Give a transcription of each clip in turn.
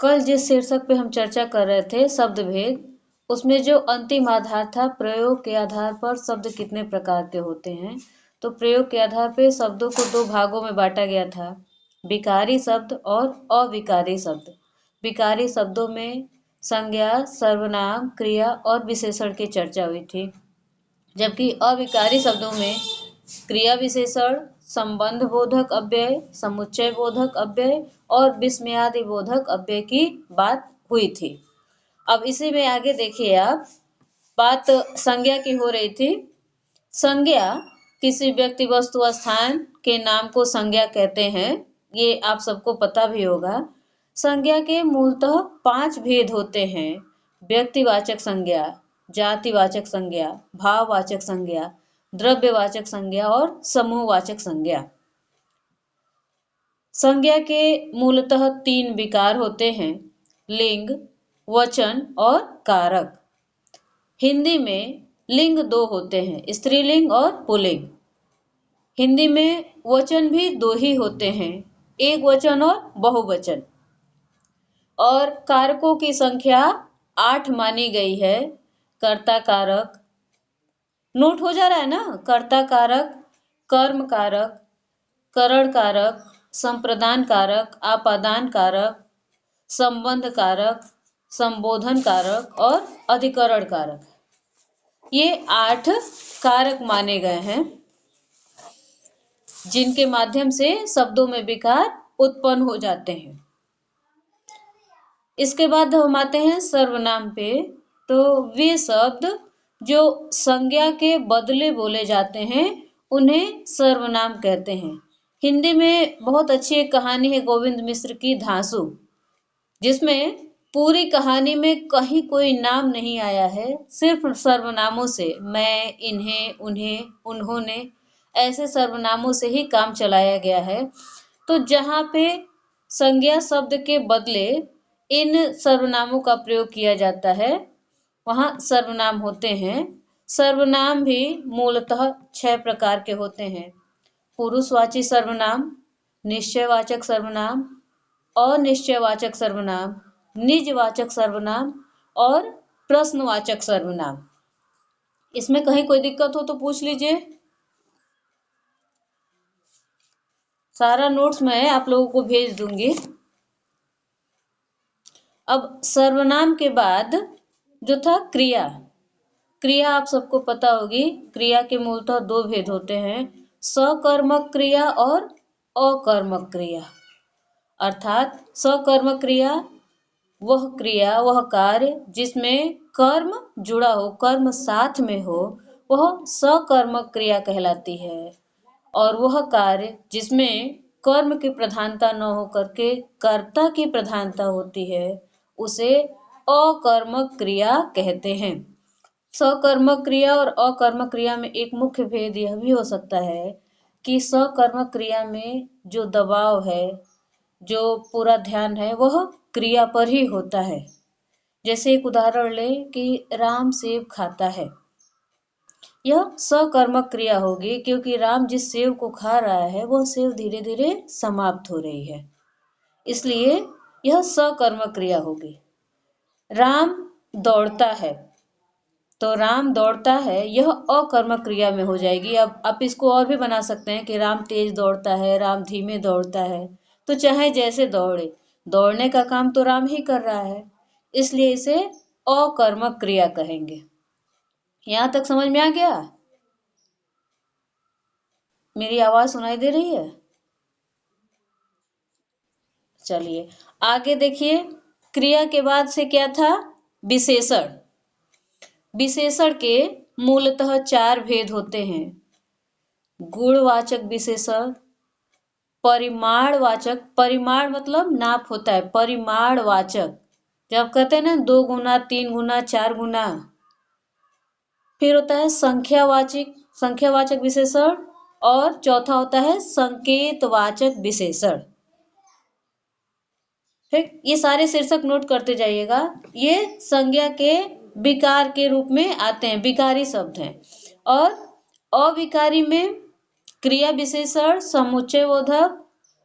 कल जिस शीर्षक पे हम चर्चा कर रहे थे शब्द भेद, उसमें जो अंतिम आधार था प्रयोग के आधार पर शब्द कितने प्रकार के होते हैं। तो प्रयोग के आधार पर शब्दों को दो भागों में बांटा गया था, विकारी शब्द और अविकारी शब्द। विकारी शब्दों में संज्ञा, सर्वनाम, क्रिया और विशेषण की चर्चा हुई थी, जबकि अविकारी शब्दों में क्रिया विशेषण, संबंध बोधक अव्यय, समुच्चय बोधक अव्यय और विस्मयादि बोधक अव्यय की बात हुई थी। अब इसी में आगे देखिए आप, बात संज्ञा की हो रही थी। संज्ञा किसी व्यक्ति, वस्तु, स्थान के नाम को संज्ञा कहते हैं, ये आप सबको पता भी होगा। संज्ञा के मूलतः 5 भेद होते हैं: व्यक्तिवाचक संज्ञा, जातिवाचक संज्ञा, भाववाचक संज्ञा, द्रव्यवाचक संज्ञा और समूहवाचक संज्ञा। संज्ञा के मूलतः 3 विकार होते हैं: लिंग, वचन और कारक। हिंदी में लिंग 2 होते हैं, स्त्रीलिंग और पुल्लिंग। हिंदी में वचन भी 2 ही होते हैं, एक वचन और बहुवचन। और कारकों की संख्या 8 मानी गई है। कर्ता कारक, नोट हो जा रहा है ना? कर्ता कारक, कर्म कारक, करण कारक, संप्रदान कारक, आपादान कारक, संबंध कारक, संबोधन कारक और अधिकरण कारक। ये 8 कारक माने गए हैं, जिनके माध्यम से शब्दों में विकार उत्पन्न हो जाते हैं। इसके बाद हम आते हैं सर्वनाम पे। तो वे शब्द जो संज्ञा के बदले बोले जाते हैं उन्हें सर्वनाम कहते हैं। हिंदी में बहुत अच्छी एक कहानी है गोविंद मिश्र की धांसू, जिसमें पूरी कहानी में कहीं कोई नाम नहीं आया है, सिर्फ सर्वनामों से मैं, इन्हें, उन्हें, उन्होंने, ऐसे सर्वनामों से ही काम चलाया गया है। तो जहाँ पे संज्ञा शब्द के बदले इन सर्वनामों का प्रयोग किया जाता है, वहाँ सर्वनाम होते हैं। सर्वनाम भी मूलतः 6 प्रकार के होते हैं: पुरुषवाची सर्वनाम, निश्चयवाचक सर्वनाम, अनिश्चयवाचक सर्वनाम, निजवाचक सर्वनाम और प्रश्नवाचक सर्वनाम। इसमें कहीं कोई दिक्कत हो तो पूछ लीजिए। सारा नोट्स मैं आप लोगों को भेज दूंगी। अब सर्वनाम के बाद जो था क्रिया। क्रिया आप सबको पता होगी, क्रिया के मूलतः 2 भेद होते हैं: सकर्मक क्रिया और अकर्मक क्रिया। अर्थात सकर्मक क्रिया वह कार्य जिसमें कर्म जुड़ा हो, कर्म साथ में हो, वह सकर्मक क्रिया कहलाती है। और वह कार्य जिसमें कर्म की प्रधानता न होकर के कर्ता की प्रधानता होती है, उसे अकर्मक क्रिया कहते हैं। सकर्मक क्रिया और अकर्मक क्रिया में एक मुख्य भेद यह भी हो सकता है कि सकर्मक क्रिया में जो दबाव है, जो पूरा ध्यान है, वह क्रिया पर ही होता है। जैसे एक उदाहरण ले कि राम सेब खाता है, यह सकर्मक क्रिया होगी क्योंकि राम जिस सेब को खा रहा है वह सेब धीरे धीरे समाप्त हो रही है, इसलिए यह सकर्मक क्रिया होगी। राम दौड़ता है, तो राम दौड़ता है, यह अकर्मक क्रिया में हो जाएगी। अब आप इसको और भी बना सकते हैं कि राम तेज दौड़ता है, राम धीमे दौड़ता है। तो चाहे जैसे दौड़े, दौड़ने का काम तो राम ही कर रहा है, इसलिए इसे अकर्मक क्रिया कहेंगे। यहां तक समझ में आ गया? मेरी आवाज सुनाई दे रही है? चलिए आगे देखिए। क्रिया के बाद से क्या था? विशेषण। विशेषण के मूलतः 4 भेद होते हैं: गुणवाचक विशेषण, परिमाणवाचक, परिमाण मतलब नाप होता है, परिमाणवाचक, जब कहते हैं ना 2 गुना, 3 गुना, 4 गुना। फिर होता है संख्यावाचक, संख्यावाचक विशेषण, और चौथा होता है संकेतवाचक विशेषण। ठीक, ये सारे शीर्षक नोट करते जाइएगा। ये संज्ञा के विकार के रूप में आते हैं, विकारी शब्द हैं। और अविकारी में क्रिया विशेषण, समुच्चय बोधक,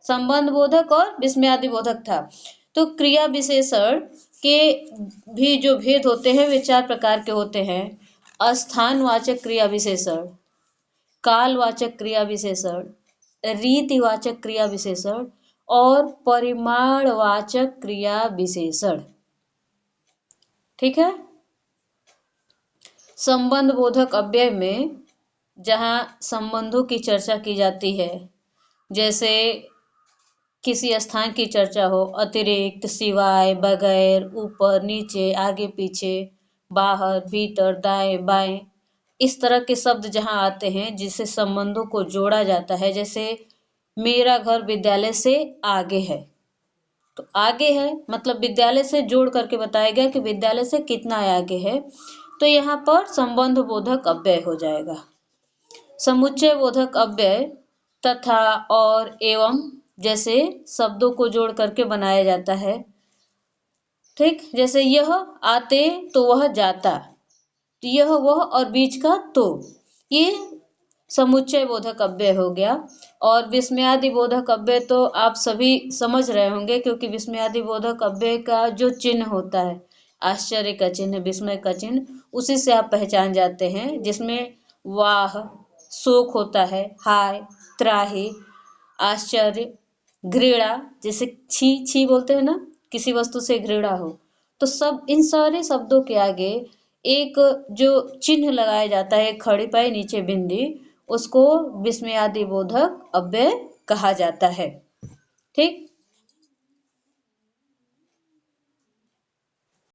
संबंध बोधक और विस्मयादि बोधक था। तो क्रिया विशेषण के भी जो भेद होते हैं वे 4 प्रकार के होते हैं। स्थानवाचक क्रिया विशेषण, कालवाचक क्रिया विशेषण, रीतिवाचक क्रिया विशेषण और परिमाणवाचक क्रिया विशेषण। ठीक है। संबंध बोधक अव्यय में जहां संबंधों की चर्चा की जाती है, जैसे किसी स्थान की चर्चा हो, अतिरिक्त, सिवाय, बगैर, ऊपर, नीचे, आगे पीछे, बाहर, भीतर, दाएं बाएं, इस तरह के शब्द जहां आते हैं जिससे संबंधों को जोड़ा जाता है, जैसे मेरा घर विद्यालय से आगे है, तो आगे है मतलब विद्यालय से जोड़ करके बताया गया कि विद्यालय से कितना आगे है, तो यहाँ पर संबंध बोधक अव्यय हो जाएगा। समुच्चय बोधक अव्यय तथा और एवं जैसे शब्दों को जोड़ करके बनाया जाता है। ठीक, जैसे यह आते तो वह जाता, तो यह वह और बीच का तो, ये समुच्चय बोधक अव्यय हो गया। और विस्मयादि बोधक अव्यय तो आप सभी समझ रहे होंगे, क्योंकि विस्मयादि बोधक अव्यय का जो चिन्ह होता है, आश्चर्य का चिन्ह, विस्मय का चिन्ह, उसी से आप पहचान जाते हैं, जिसमें वाह, शोक होता है, हाय, त्राहि, आश्चर्य, घृणा, जैसे छी छी बोलते हैं ना, किसी वस्तु से घृणा हो, तो सब इन सारे शब्दों के आगे एक जो चिन्ह लगाया जाता है, खड़ी पाई नीचे बिंदी, उसको विस्मयादि बोधक अव्यय कहा जाता है। ठीक,